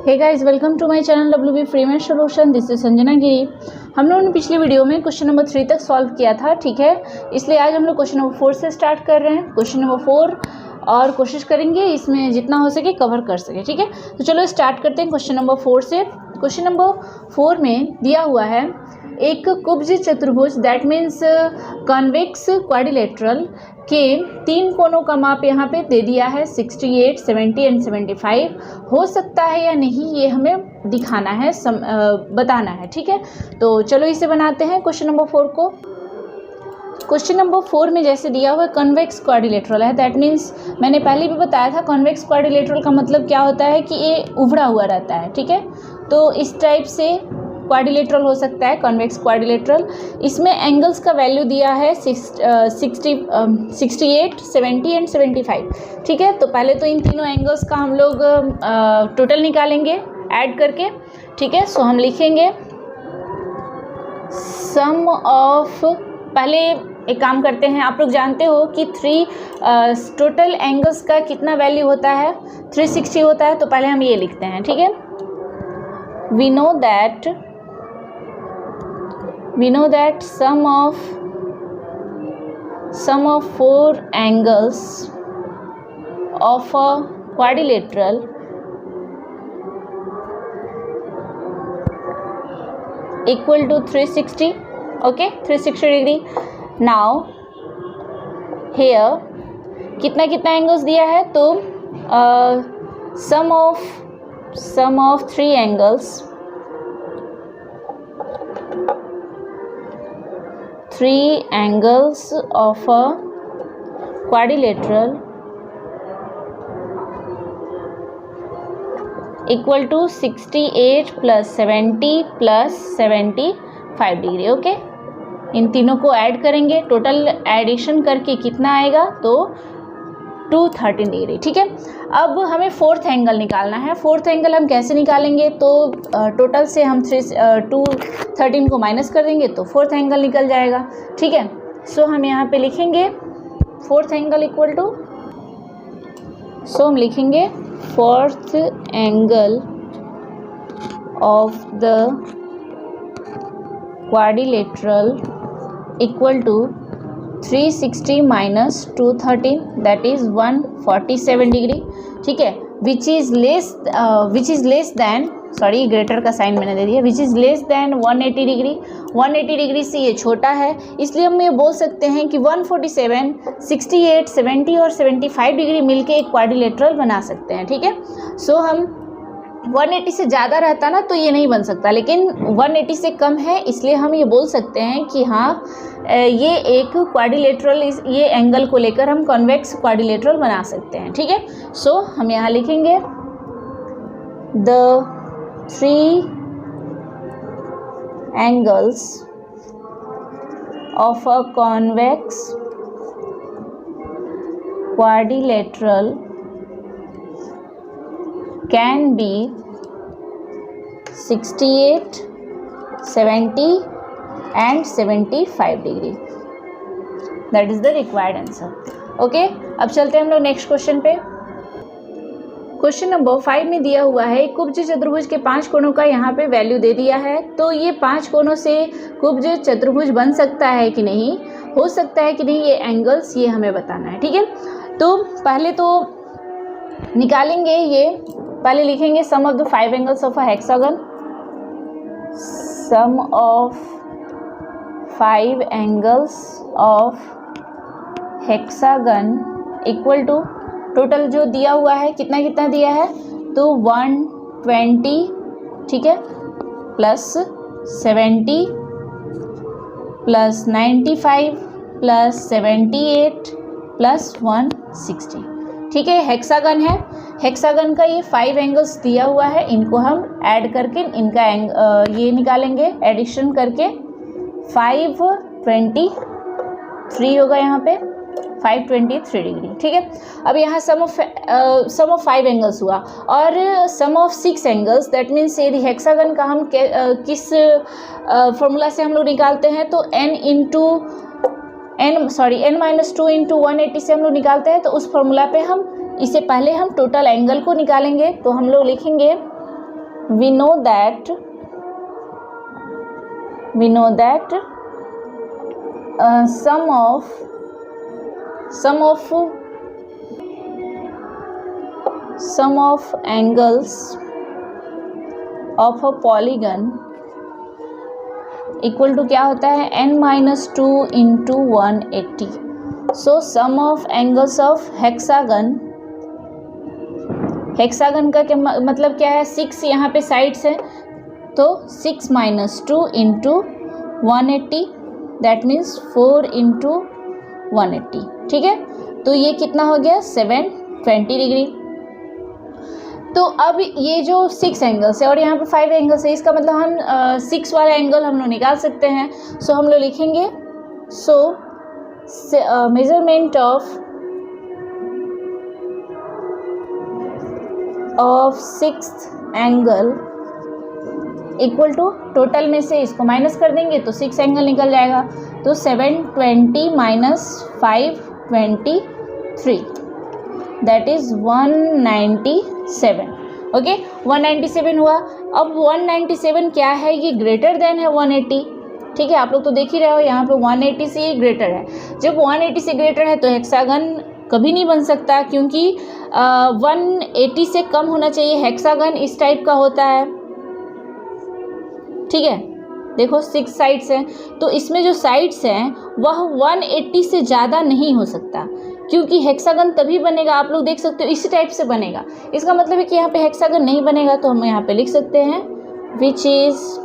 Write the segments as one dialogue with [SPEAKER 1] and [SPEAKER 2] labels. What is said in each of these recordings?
[SPEAKER 1] Hey guys, welcome to my channel WB Freeman solution. This is Sanjana Giri. हम लोगों ने पिछली वीडियो में क्वेश्चन नंबर 3 तक सॉल्व किया था, ठीक है। इसलिए आज हम लोग क्वेश्चन नंबर 4 से स्टार्ट कर रहे हैं। क्वेश्चन नंबर 4 और कोशिश करेंगे इसमें जितना हो सके कवर कर सके, ठीक है। तो चलो स्टार्ट करते हैं क्वेश्चन नंबर 4 से। क्वेश्चन नंबर 4 में दिया हुआ है एक कुब्ज चतुर्भुज दैट मीन्स कॉन्वेक्स क्वाड्रिलेटरल के 3 कोनों का माप यहाँ पे दे दिया है 68, 70 एंड 75। हो सकता है या नहीं ये हमें दिखाना है, बताना है, ठीक है। तो चलो इसे बनाते हैं क्वेश्चन नंबर 4 को। क्वेश्चन नंबर 4 में जैसे दिया हुआ कॉन्वेक्स क्वाड्रिलेटरल है, दैट मीन्स मैंने पहले भी बताया था कॉन्वेक्स क्वाड्रिलेटरल का मतलब क्या होता है कि ये उभड़ा हुआ रहता है, ठीक है। तो इस टाइप से क्वाड्रिलेटरल हो सकता है कॉन्वेक्स क्वाड्रिलेटरल। इसमें एंगल्स का वैल्यू दिया है 68, 70 एंड 75, ठीक है। तो पहले तो इन तीनों एंगल्स का हम लोग टोटल निकालेंगे ऐड करके, ठीक है। सो हम लिखेंगे सम ऑफ, पहले एक काम करते हैं, आप लोग जानते हो कि टोटल एंगल्स का कितना वैल्यू होता है, 360 होता है। तो पहले हम ये लिखते हैं, ठीक है। We know that sum of 4 angles of a quadrilateral equal to 360, okay, 360 degree. Now here कितना एंगल्स दिया है, तो sum of 3 angles, 3 angles of a quadrilateral equal to 68 plus 70 plus 75 degree, okay. इन तीनों को ऐड करेंगे, टोटल एडिशन करके कितना आएगा, तो 213 डिग्री, ठीक है। अब हमें 4th एंगल निकालना है। 4th एंगल हम कैसे निकालेंगे, तो टोटल से हम 213 को माइनस कर देंगे तो 4th एंगल निकल जाएगा, ठीक है। सो हम यहाँ पे लिखेंगे 4th एंगल इक्वल टू, सो हम लिखेंगे 4th angle of the quadrilateral equal to 360 minus 213 that is 147 degree, ठीक है। Which is less than, sorry greater का साइन मैंने दे दिया, which is less than 180 degree. 180 degree से ये छोटा है, इसलिए हम ये बोल सकते हैं कि 147, 68, 70 और 75 डिग्री मिलके एक क्वाड्रिलेटरल बना सकते हैं, ठीक है। सो हम 180 से ज़्यादा रहता ना तो ये नहीं बन सकता, लेकिन 180 से कम है, इसलिए हम ये बोल सकते हैं कि हाँ ये एक क्वाड्रिलेटरल, ये एंगल को लेकर हम कॉन्वेक्स क्वाड्रिलेटरल बना सकते हैं, ठीक है। सो हम यहाँ लिखेंगे the 3 angles of a convex quadrilateral can be 68, 70 and 75 degree. That is the required answer. Okay, अब चलते हैं हम लोग नेक्स्ट क्वेश्चन पे। क्वेश्चन नंबर 5 में दिया हुआ है कुब्ज चतुर्भुज के 5 कोनों का यहाँ पे वैल्यू दे दिया है। तो ये 5 कोनों से कुब्ज चतुर्भुज बन सकता है कि नहीं, हो सकता है कि नहीं, ये एंगल्स ये हमें बताना है, ठीक है। तो पहले तो निकालेंगे, ये पहले लिखेंगे sum of the 5 angles of a hexagon. Sum of 5 angles of hexagon equal to, total जो दिया हुआ है कितना दिया है, तो 120, ठीक है, प्लस 70 प्लस 95 प्लस 78 प्लस 160, ठीक है। हेक्सागन है, हेक्सागन का ये 5 एंगल्स दिया हुआ है, इनको हम ऐड करके इनका ये निकालेंगे, एडिशन करके 523 होगा यहाँ पे, 523 डिग्री, ठीक है। अब यहाँ सम ऑफ 5 एंगल्स हुआ और सम ऑफ 6 एंगल्स, दैट मीन्स यदि हेक्सागन का हम किस फॉर्मूला से हम लोग निकालते हैं, तो n माइनस 2 इंटू 180 से हम लोग निकालते हैं। तो उस फॉर्मूला पे हम इसे पहले हम टोटल एंगल को निकालेंगे, तो हम लोग लिखेंगे we know that sum of angles of a polygon equal to क्या होता है n-2 into 180. So sum of angles of hexagon का क्या मतलब क्या है, 6 यहाँ पे साइड्स है तो 6 - 2 इंटू 180 दैट मीन्स 4 इंटू 180. ठीक है, तो ये कितना हो गया 720 डिग्री. तो अब ये जो 6 एंगल्स है और यहाँ पे 5 एंगल्स है, इसका मतलब हम 6 वाला एंगल हम लोग निकाल सकते हैं. सो हम लोग लिखेंगे measurement of 6th angle equal to, total में से इसको माइनस कर देंगे तो 6 एंगल निकल जाएगा. तो 720 - 523 दैट इज़ 197. ओके, 197 हुआ. अब 197 क्या है, ये ग्रेटर देन है 180. ठीक है, आप लोग तो देख ही रहे हो यहाँ पे 180 से ये ग्रेटर है. जब 180 से ग्रेटर है तो हेक्सागन कभी नहीं बन सकता, क्योंकि 180 से कम होना चाहिए. हेक्सागन इस टाइप का होता है. ठीक है, देखो 6 साइड्स हैं तो इसमें जो साइड्स हैं वह 180 से ज़्यादा नहीं हो सकता, क्योंकि हेक्सागन तभी बनेगा, आप लोग देख सकते हो इसी टाइप से बनेगा. इसका मतलब है कि यहाँ पे हेक्सागन नहीं बनेगा, तो हम यहाँ पे लिख सकते हैं विच इज़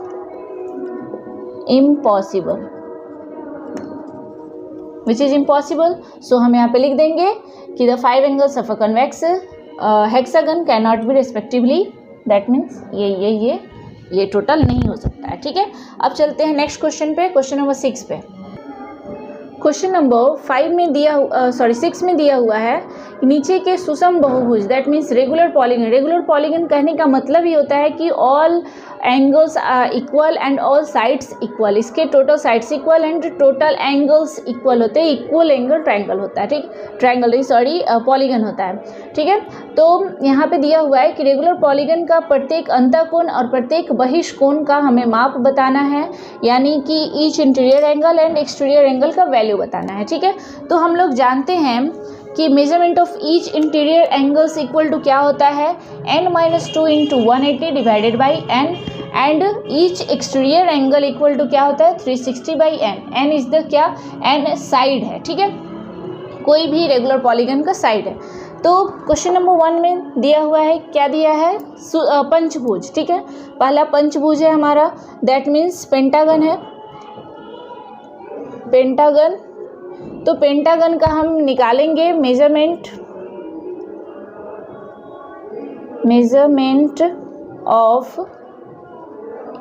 [SPEAKER 1] इम्पॉसिबल. सो हम यहाँ पे लिख देंगे कि the 5 angles of a convex hexagon can not be respectively, that means ये टोटल नहीं हो सकता है. ठीक है, अब चलते हैं नेक्स्ट क्वेश्चन पे, क्वेश्चन नंबर 6 पे. क्वेश्चन नंबर 6 में दिया हुआ है नीचे के सुषम बहुभुज that means regular polygon. Regular polygon कहने का मतलब ही होता है कि all angles equal and all sides equal. इसके total sides equal and total angles equal होते हैं. इक्वल एंगल ट्रायंगल होता है. ठीक, पॉलीगन होता है. ठीक है, तो यहाँ पे दिया हुआ है कि रेगुलर पॉलीगन का प्रत्येक अंतःकोण और प्रत्येक बहिष्कोण का हमें माप बताना है, यानी कि each interior angle and exterior angle का वैल्यू बताना है. ठीक है, तो हम लोग जानते हैं कि measurement of each interior angles equal to क्या होता है n-2 into 180 divided by n, and each exterior angle equal to क्या होता है 360 by n. n is the क्या, n साइड है. ठीक है, कोई भी रेगुलर पॉलीगन का साइड है. तो क्वेश्चन नंबर 1 में दिया हुआ है, क्या दिया है, पंचभुज. ठीक है, पहला पंचभुज है हमारा, दैट मीन्स पेंटागन है. पेंटागन, तो पेंटागन का हम निकालेंगे measurement of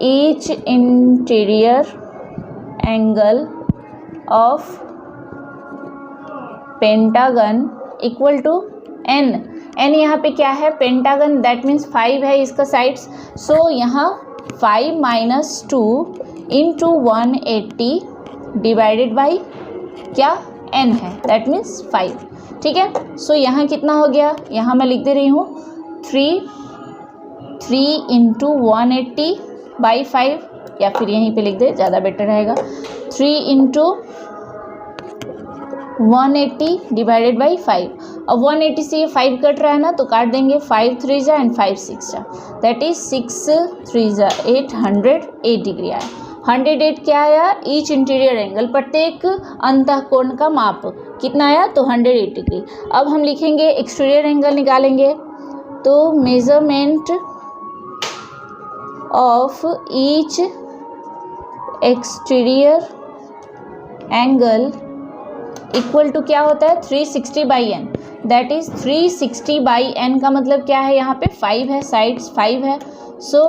[SPEAKER 1] each interior angle of pentagon equal to n. n यहाँ पे क्या है, पेंटागन दैट मीन्स 5 है इसका साइड्स. सो यहाँ 5 - 2 इंटू 180 डिवाइडेड बाई क्या n है, दैट मीन्स 5. ठीक है, सो यहाँ कितना हो गया, यहाँ मैं लिख दे रही हूँ 3 इंटू 180 बाई 5, या फिर यहीं पे लिख दे, ज़्यादा बेटर रहेगा. 3 इंटू 180 डिवाइडेड बाई 5. अब 180 से ये 5 कट रहा है ना, तो काट देंगे. 5 3 जा एंड 5 6 जा, दैट इज 6 3 जा 8, 108 डिग्री आया. 108 क्या आया, ईच इंटीरियर एंगल, प्रत्येक अंतःकोण का माप कितना आया, तो 108 डिग्री. अब हम लिखेंगे एक्सटीरियर एंगल निकालेंगे, तो measurement of each exterior angle equal to क्या होता है 360 by n, that is 360 by n का मतलब क्या है, यहाँ पे 5 है, साइड्स 5 है. सो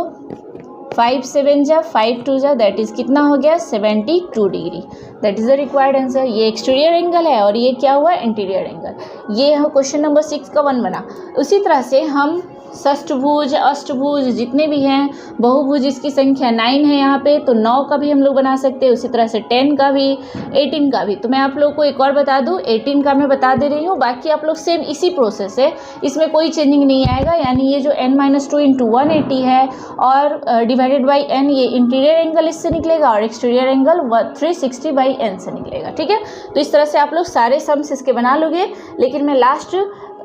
[SPEAKER 1] 5 7 जा 5 2 जा, दैट इज कितना हो गया 72 degree. That is the required answer. ये एक्सटीरियर एंगल है और ये क्या हुआ इंटीरियर एंगल. ये क्वेश्चन नंबर 6 का 1 बना. उसी तरह से हम षष्ठभुज, अष्टभुज जितने भी हैं, बहुभुज इसकी संख्या 9 है यहाँ पे, तो 9 का भी हम लोग बना सकते हैं, उसी तरह से 10 का भी, 18 का भी। तो मैं आप लोग को एक और बता दूँ, 18 का मैं बता दे रही हूँ, बाकी आप लोग सेम इसी प्रोसेस है, इसमें कोई चेंजिंग नहीं आएगा। यानी ये जो n-2 इंटू 180 है और डिवाइडेड बाई n, ये इंटीरियर एंगल इससे निकलेगा और एक्सटीरियर एंगल 360 बाई n से निकलेगा, ठीक है। तो इस तरह से आप लोग सारे सम्स इसके बना लोगे, लेकिन मैं लास्ट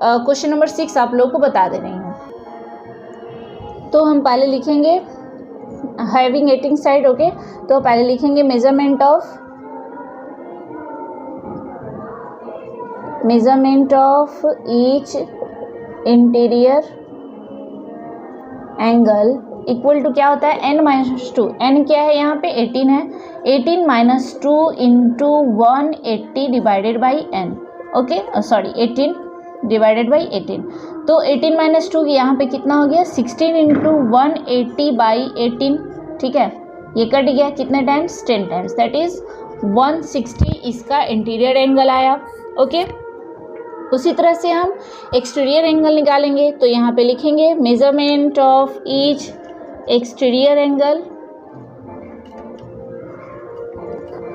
[SPEAKER 1] क्वेश्चन नंबर 6 आप लोगों को बता दे रही हूँ। तो हम पहले लिखेंगे हैविंग 18 साइड, ओके। तो पहले लिखेंगे measurement of each interior angle equal to क्या होता है, n-2। n क्या है यहाँ पे, 18 है, 18 - 2 into 180 divided by n, okay, sorry 18 divided by 18। तो 18 - 2 यहाँ पे कितना हो गया, 16 इंटू 180 बाई 18, ठीक है। ये कट गया कितने टाइम्स, 10 टाइम्स, दैट इज 160 इसका इंटीरियर एंगल आया, ओके। उसी तरह से हम एक्सटीरियर एंगल निकालेंगे, तो यहाँ पे लिखेंगे measurement of each exterior angle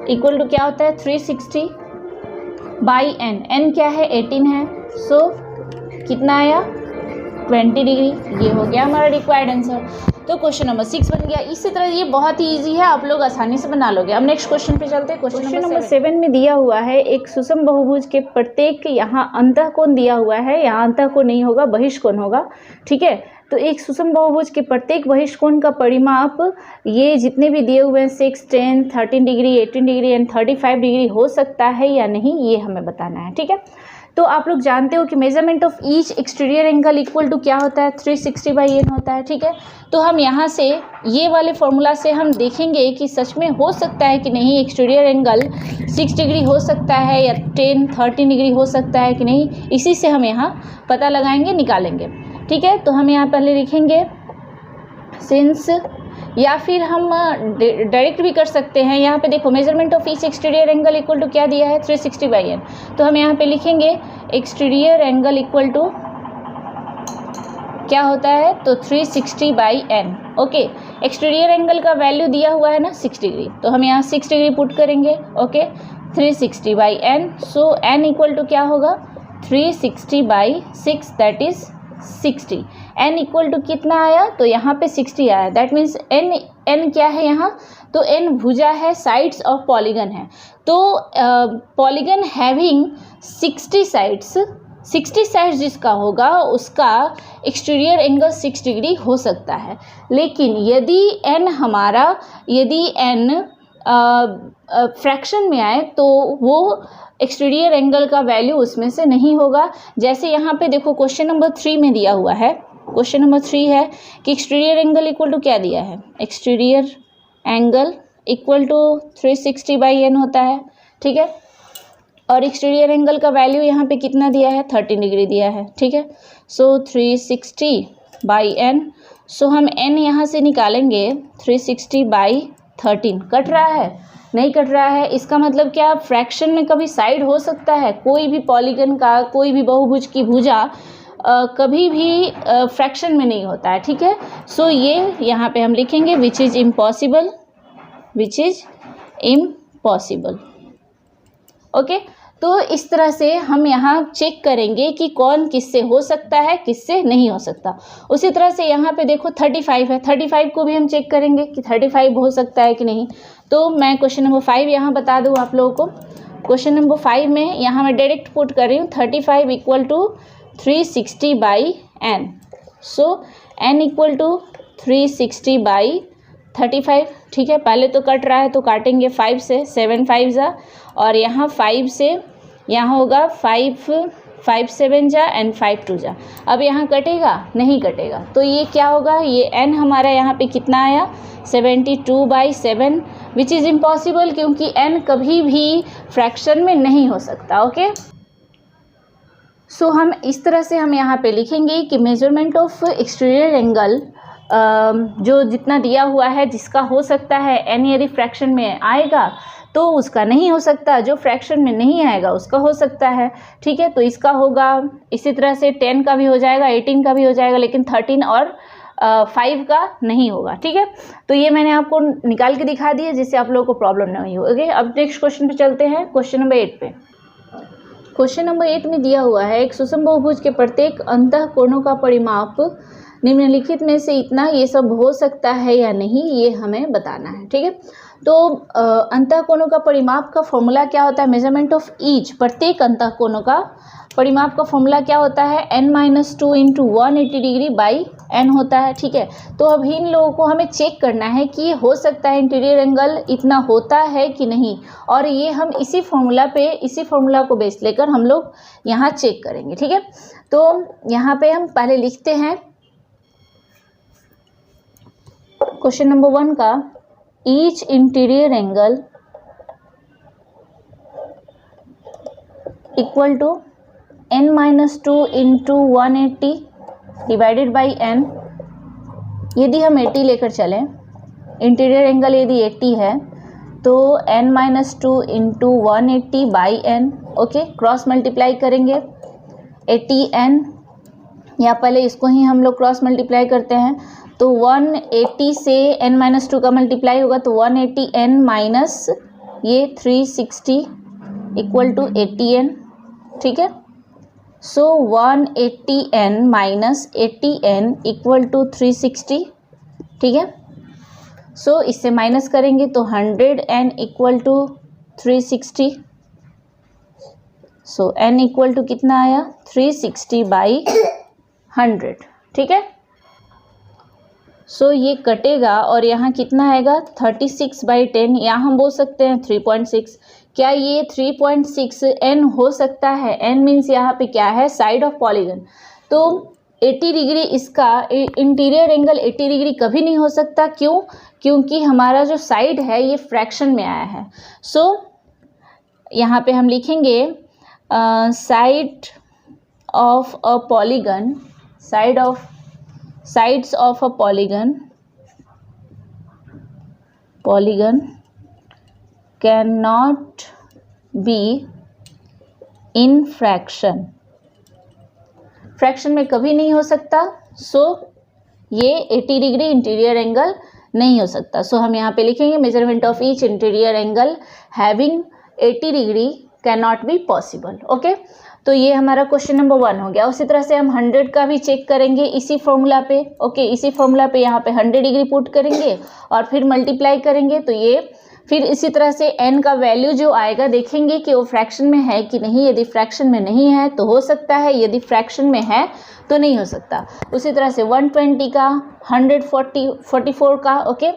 [SPEAKER 1] equal to क्या होता है, 360 बाई n। n क्या है, 18 है, सो कितना आया, 20 डिग्री। ये हो गया हमारा रिक्वायर्ड आंसर। तो क्वेश्चन नंबर 6 बन गया। इसी तरह ये बहुत ही इजी है, आप लोग आसानी से बना लोगे। अब नेक्स्ट क्वेश्चन पे चलते हैं। क्वेश्चन नंबर 7 में दिया हुआ है एक सुषम बहुभुज के प्रत्येक, यहाँ अंतःकोण दिया हुआ है, यहाँ अंतःकोण नहीं होगा, बहिष्कोण होगा, ठीक है। तो एक सुषम बहुभुज के प्रत्येक बहिष्कोण का परिमाप, ये जितने भी दिए हुए हैं 6, 10, 13 डिग्री, 18 डिग्री एंड 35 डिग्री हो सकता है या नहीं, ये हमें बताना है, ठीक है। तो आप लोग जानते हो कि measurement of each exterior angle equal to क्या होता है, 360 बाई n होता है, ठीक है। तो हम यहाँ से ये वाले फॉर्मूला से हम देखेंगे कि सच में हो सकता है कि नहीं, एक्सटीरियर एंगल 6 डिग्री हो सकता है या 10, 13 डिग्री हो सकता है कि नहीं, इसी से हम यहाँ पता लगाएंगे, निकालेंगे, ठीक है। तो हम यहाँ पहले लिखेंगे सिंस, या फिर हम डायरेक्ट भी कर सकते हैं। यहाँ पे देखो measurement of each exterior angle equal to क्या दिया है, 360 बाई n। तो हम यहाँ पे लिखेंगे एक्सटीरियर एंगल इक्वल टू क्या होता है, तो 360 by n, okay. Exterior angle का वैल्यू दिया हुआ है ना 6 डिग्री, तो हम यहाँ 6 डिग्री पुट करेंगे, okay, 360 by n। So n equal to क्या होगा, 360 by 6, that is 60। n equal to कितना आया, तो यहाँ पे 60 आया, दैट मीन्स n क्या है यहाँ, तो n भुजा है, साइड्स ऑफ पॉलीगन है। तो पॉलीगन हैविंग 60 साइड्स, 60 साइड्स जिसका होगा उसका एक्सटीरियर एंगल 6 डिग्री हो सकता है। लेकिन यदि n हमारा, यदि n फ्रैक्शन में आए तो वो एक्सटीरियर एंगल का वैल्यू उसमें से नहीं होगा। जैसे यहाँ पे देखो क्वेश्चन नंबर 3 में दिया हुआ है, क्वेश्चन नंबर 3 है कि एक्सटीरियर एंगल इक्वल टू क्या दिया है, exterior angle equal to 360 by n होता है, ठीक है। और एक्सटीरियर एंगल का वैल्यू यहाँ पे कितना दिया है, 13 डिग्री दिया है, ठीक है। सो 360 बाई n, सो हम n यहाँ से निकालेंगे 360 बाई 13। कट रहा है, नहीं कट रहा है, इसका मतलब क्या, फ्रैक्शन में कभी साइड हो सकता है, कोई भी पॉलीगन का, कोई भी बहुभुज की भुजा कभी भी फ्रैक्शन में नहीं होता है, ठीक है। सो ये यहाँ पे हम लिखेंगे which is impossible, which is impossible, okay. तो इस तरह से हम यहाँ चेक करेंगे कि कौन किससे हो सकता है, किससे नहीं हो सकता। उसी तरह से यहाँ पे देखो 35 है, 35 को भी हम चेक करेंगे कि 35 हो सकता है कि नहीं। तो मैं क्वेश्चन नंबर 5 यहाँ बता दूँ आप लोगों को। क्वेश्चन नंबर 5 में यहाँ मैं डायरेक्ट पुट कर रही हूँ 35 equal to 360 by n। So n equal to 360 by 35, ठीक है। पहले तो कट रहा है तो काटेंगे 5 से, 7 5 जा, और यहाँ 5 से यहाँ होगा 5 7 जा एंड 5 2 जा। अब यहाँ कटेगा, नहीं कटेगा, तो ये क्या होगा, ये n हमारा यहाँ पे कितना आया, 72 बाई 7, विच इज़ इम्पॉसिबल, क्योंकि n कभी भी फ्रैक्शन में नहीं हो सकता, ओके। सो हम इस तरह से हम यहाँ पे लिखेंगे कि मेजरमेंट ऑफ एक्सटीरियर एंगल जो जितना दिया हुआ है, जिसका हो सकता है n यदि फ्रैक्शन में आएगा तो उसका नहीं हो सकता, जो फ्रैक्शन में नहीं आएगा उसका हो सकता है, ठीक है। तो इसका होगा, इसी तरह से 10 का भी हो जाएगा, 18 का भी हो जाएगा, लेकिन 13 और 5 का नहीं होगा, ठीक है। तो ये मैंने आपको निकाल के दिखा दिया जिससे आप लोगों को प्रॉब्लम नहीं हो। ओके, अब नेक्स्ट क्वेश्चन पे चलते हैं, क्वेश्चन नंबर 8 पे। क्वेश्चन नंबर 8 में दिया हुआ है, एक सुषम बहुभुज के प्रत्येक अंतः कोणों का परिमाप निम्नलिखित में से इतना ये सब हो सकता है या नहीं, ये हमें बताना है, ठीक है। तो अंतः कोणों का परिमाप का फॉर्मूला क्या होता है, मेजरमेंट ऑफ ईच, प्रत्येक अंतः कोणों का परिमाप का फॉर्मूला क्या होता है, n-2 into 180 degree by n होता है, ठीक है। तो अब इन लोगों को हमें चेक करना है कि हो सकता है इंटीरियर एंगल इतना होता है कि नहीं, और ये हम इसी फॉर्मूला को बेस लेकर हम लोग यहाँ चेक करेंगे, ठीक है। तो यहाँ पे हम पहले लिखते हैं क्वेश्चन नंबर 1 का, each interior angle equal to n-2 into 180 divided by n। यदि हम 80 लेकर चलें, इंटीरियर एंगल यदि 80 है तो n-2 into 180 by n, okay, cross multiply करेंगे 80n, या पहले इसको ही हम लोग क्रॉस मल्टीप्लाई करते हैं। तो 180 से n-2 का मल्टीप्लाई होगा तो 180n माइनस ये 360 इक्वल टू 80n, ठीक है। So 180n minus 80n equal to 360, ठीक है। सो इससे माइनस करेंगे तो 100n equal to 360। So n equal to कितना आया, 360 बाई 100, ठीक है। सो ये कटेगा और यहाँ कितना आएगा, 36/10, यहाँ हम बोल सकते हैं 3.6। क्या ये 3.6 n हो सकता है, n मीन्स यहाँ पे क्या है, साइड ऑफ पॉलीगन। तो 80 डिग्री इसका इंटीरियर एंगल 80 डिग्री कभी नहीं हो सकता, क्यों, क्योंकि हमारा जो साइड है ये फ्रैक्शन में आया है। सो यहाँ पे हम लिखेंगे side of a polygon, sides of a polygon cannot be in fraction में कभी नहीं हो सकता। सो ये 80 डिग्री इंटीरियर एंगल नहीं हो सकता। सो हम यहाँ पे लिखेंगे measurement of each interior angle having 80 degree can not be possible, okay. तो ये हमारा क्वेश्चन नंबर 1 हो गया। उसी तरह से हम 100 का भी चेक करेंगे इसी फॉर्मूला पे, ओके। इसी फॉर्मूला पे यहाँ पे 100 डिग्री पुट करेंगे और फिर मल्टीप्लाई करेंगे, तो ये फिर इसी तरह से n का वैल्यू जो आएगा देखेंगे कि वो फ्रैक्शन में है कि नहीं। यदि फ्रैक्शन में नहीं है तो हो सकता है, यदि फ्रैक्शन में है तो नहीं हो सकता। उसी तरह से 120 का, 144 का, ओके,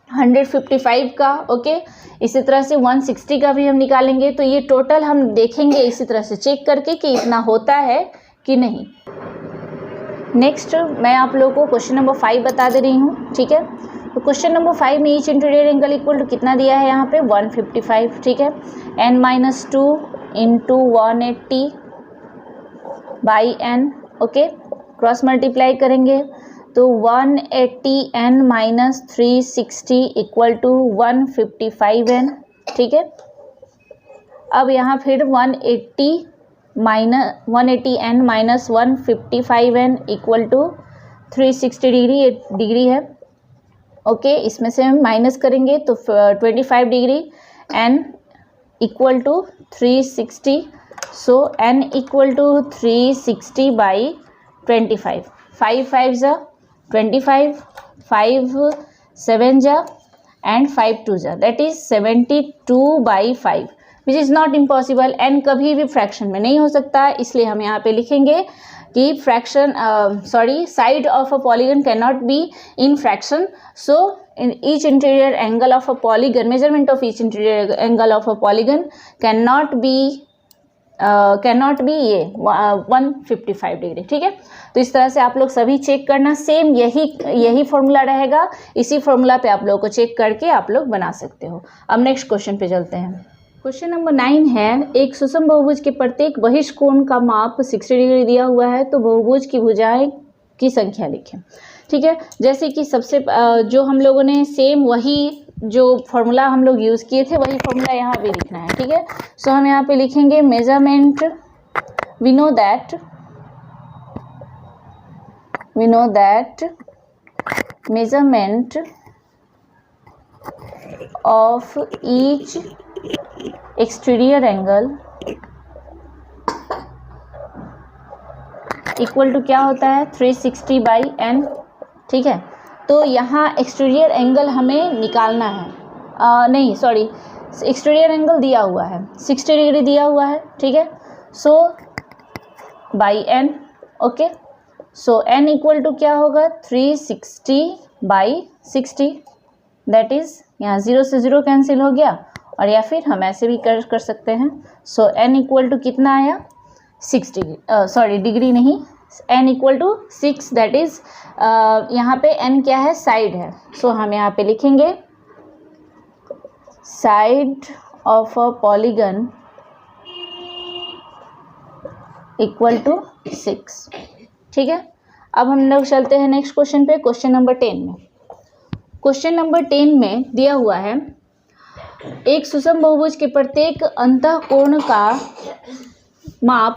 [SPEAKER 1] 155 का, ओके। इसी तरह से 160 का भी हम निकालेंगे। तो ये टोटल हम देखेंगे इसी तरह से चेक करके कि इतना होता है कि नहीं। नेक्स्ट मैं आप लोगों को क्वेश्चन नंबर 5 बता दे रही हूँ, ठीक है। तो क्वेश्चन नंबर 5 में each interior angle equal to कितना दिया है यहाँ पे, 155, ठीक है। n-2 into 180 by n, okay, cross multiply करेंगे तो 180n minus 360 equal to 155n, ठीक है। अब यहाँ फिर 180n minus 155n equal to 360 degree है, ओके। इसमें से हम माइनस करेंगे तो 25 degree, n equal to 360। So n equal to 360 by 25, 5 5 जा 25, 5 7 जा एंड 5 2 जा, that is 72/5, which is not impossible. n कभी भी फ्रैक्शन में नहीं हो सकता, इसलिए हम यहाँ पे लिखेंगे कि side of a polygon can not be in fraction. So each interior angle of a polygon, measurement of each interior angle of a polygon cannot be ये 155 डिग्री, ठीक है। तो इस तरह से आप लोग सभी चेक करना, सेम यही फॉर्मूला रहेगा, इसी फॉर्मूला पे आप लोगों को चेक करके आप लोग बना सकते हो। अब नेक्स्ट क्वेश्चन पे चलते हैं। क्वेश्चन नंबर 9 है, एक सुषम बहुभुज के प्रत्येक बहिष्ठ कोण का माप 60 डिग्री दिया हुआ है, तो बहुभुज की भुजाएं की संख्या लिखें, ठीक है। जैसे कि सबसे जो हम लोगों ने सेम वही जो फॉर्मूला हम लोग यूज़ किए थे वही फॉर्मूला यहाँ पे लिखना है, ठीक है। सो हम यहाँ पे लिखेंगे measurement, we know that measurement of each exterior angle equal to क्या होता है 360 बाई n, ठीक है। तो यहाँ एक्सटीरियर एंगल हमें निकालना है, नहीं सॉरी, एक्सटीरियर एंगल दिया हुआ है 60 डिग्री दिया हुआ है, ठीक है। So by n, okay. So n equal to क्या होगा 360 बाई 60, दैट इज़ यहाँ 0 से 0 कैंसिल हो गया, और या फिर हम ऐसे भी कर सकते हैं। सो n इक्वल टू कितना आया 6 डिग्री, सॉरी डिग्री नहीं, n equal to 6, that is यहाँ पे n क्या है साइड है। सो हम यहाँ पे लिखेंगे side of a polygon equal to 6, ठीक है। अब हम लोग चलते हैं नेक्स्ट क्वेश्चन पे, क्वेश्चन नंबर 10 में। क्वेश्चन नंबर 10 में दिया हुआ है एक सुषम बहुभुज के प्रत्येक अंतःकोण का माप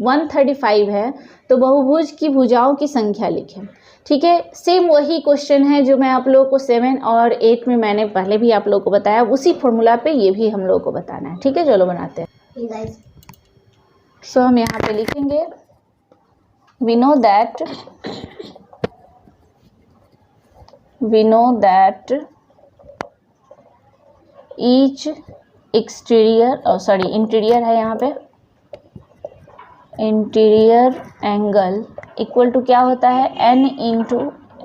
[SPEAKER 1] 135 है, तो बहुभुज की भुजाओं की संख्या लिखें, ठीक है। सेम वही क्वेश्चन है जो मैं आप लोगों को 7 और 8 में मैंने पहले भी आप लोगों को बताया, उसी फॉर्मूला पे ये भी हम लोगों को बताना है, ठीक है। चलो बनाते हैं। सो हम यहाँ पे लिखेंगे we know that each exterior interior है यहाँ पे, इंटीरियर एंगल इक्वल टू क्या होता है n इंटू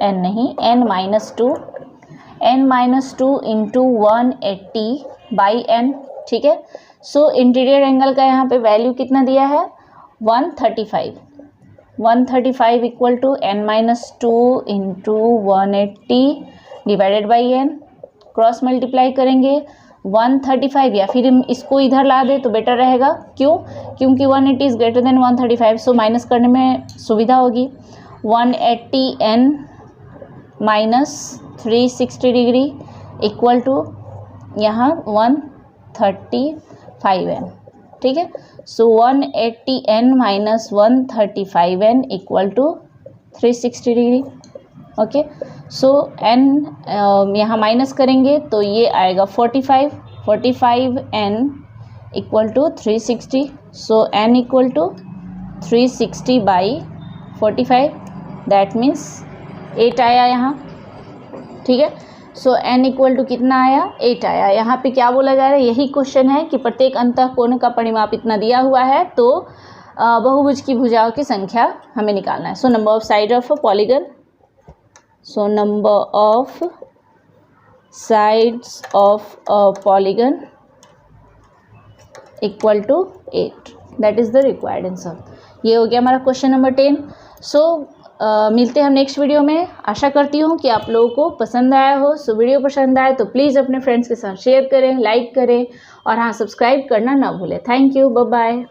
[SPEAKER 1] n नहीं n-2 इंटू 180 बाई n, ठीक है। सो इंटीरियर एंगल का यहाँ पे वैल्यू कितना दिया है 135 equal to n-2 into 180 divided by n, cross multiply करेंगे 135, या फिर हम इसको इधर ला दे तो बेटर रहेगा, क्योंकि 180 is greater than 135, so minus करने में सुविधा होगी। 180n minus 360 degree equal to यहाँ 135n, ठीक है। So 180n minus 135n equal to 360 degree, okay. So n यहाँ माइनस करेंगे तो ये आएगा 45n equal to 360, so n equal to 360 by 45, that means 8 आया यहाँ, ठीक है। सो n इक्वल टू कितना आया 8 आया। यहाँ पे क्या बोला जा रहा है, यही क्वेश्चन है कि प्रत्येक अंतःकोण का परिमाप इतना दिया हुआ है, तो बहुभुज की भुजाओं की संख्या हमें निकालना है। So number of side of a polygon, so number of sides of a polygon equal to 8, that is the required answer. ये हो गया हमारा क्वेश्चन नंबर 10। सो मिलते हैं हम नेक्स्ट वीडियो में। आशा करती हूँ कि आप लोगों को पसंद आया हो। सो वीडियो पसंद आए तो प्लीज़ अपने फ्रेंड्स के साथ शेयर करें, लाइक करें, और हाँ सब्सक्राइब करना ना भूलें। Thank you, bye bye.